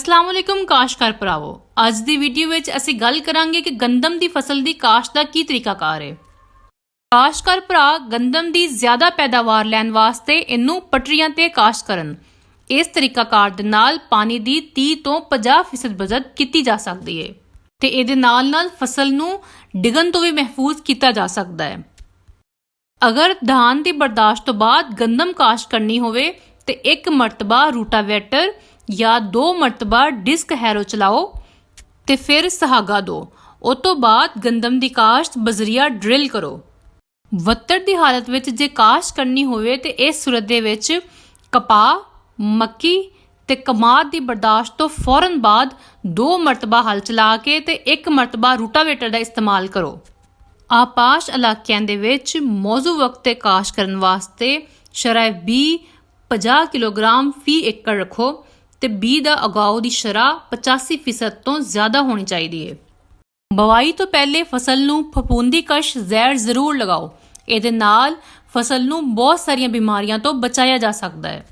अस्सलाम वालेकुम काश्तकार भरावो। ਅੱਜ ਦੀ ਵੀਡੀਓ ਵਿੱਚ ਅਸੀਂ ਗੱਲ ਕਰਾਂਗੇ ਕਿ ਗੰਦਮ ਦੀ ਫਸਲ ਦੀ ਕਾਸ਼ਤ ਦਾ ਕੀ ਤਰੀਕਾਕਾਰ ਹੈ। ਕਾਸ਼ਤਕਾਰ ਭਰਾ ਗੰਦਮ ਦੀ ਜ਼ਿਆਦਾ ਪੈਦਾਵਾਰ ਲੈਣ ਵਾਸਤੇ ਇਹਨੂੰ ਪਟਰੀਆਂ ਤੇ ਕਾਸ਼ਤ ਕਰਨ। ਇਸ ਤਰੀਕਾਕਾਰ ਦੇ ਨਾਲ ਪਾਣੀ ਦੀ 30 ਤੋਂ 50% ਬਚਤ ਕੀਤੀ ਜਾ ਸਕਦੀ ਹੈ ਤੇ ਇਹਦੇ ਨਾਲ ਫਸਲ ਨੂੰ ਡਿੱਗਣ ਤੋਂ ਵੀ ਮਹਿਫੂਜ਼ ਕੀਤਾ ਜਾ ਸਕਦਾ ਹੈ। ਅਗਰ ਧਾਨ ਦੀ ਬਰਦਾਸ਼ਤ ਤੋਂ ਬਾਅਦ ਗੰਦਮ ਕਾਸ਼ਤ ਕਰਨੀ ਹੋਵੇ ਤੇ ਇੱਕ ਮਰਤਬਾ ਰੂਟਾਵੇਟਰ या 2 मरतबा डिस्क हैरो चलाओ ते फिर सहागा दो। उस तो बाद गंदम की काश्त बजरिया ड्रिल करो। वत्तर की हालत में जे काश्त करनी होवे ते इस सूरत दे विच कपाह, मक्की ते कमाद की बर्दाश्त तो फौरन बाद 2 मरतबा हल चला के ते 1 मरतबा रूटावेटर का इस्तेमाल करो। आपाश इलाकों दे विच मौजू वक्त ते काश्त करन वास्ते शरह 20-50 किलोग्राम फी एकड़ रखो ਤੇ ਬੀ ਦਾ ਉਗਾਓ ਦੀ ਸ਼ਰ੍ਹਾ 85% ਤੋਂ ਜ਼ਿਆਦਾ ਹੋਣੀ ਚਾਹੀਦੀ ਹੈ। ਬਵਾਈ ਤੋਂ ਪਹਿਲੇ ਫਸਲ ਨੂੰ ਫਫੂੰਦੀਕਸ਼ ਜ਼ਹਿਰ ਜ਼ਰੂਰ ਲਗਾਓ। ਇਹਦੇ ਨਾਲ ਫਸਲ ਨੂੰ ਬਹੁਤ ਸਾਰੀਆਂ ਬਿਮਾਰੀਆਂ ਤੋਂ ਬਚਾਇਆ ਜਾ ਸਕਦਾ ਹੈ।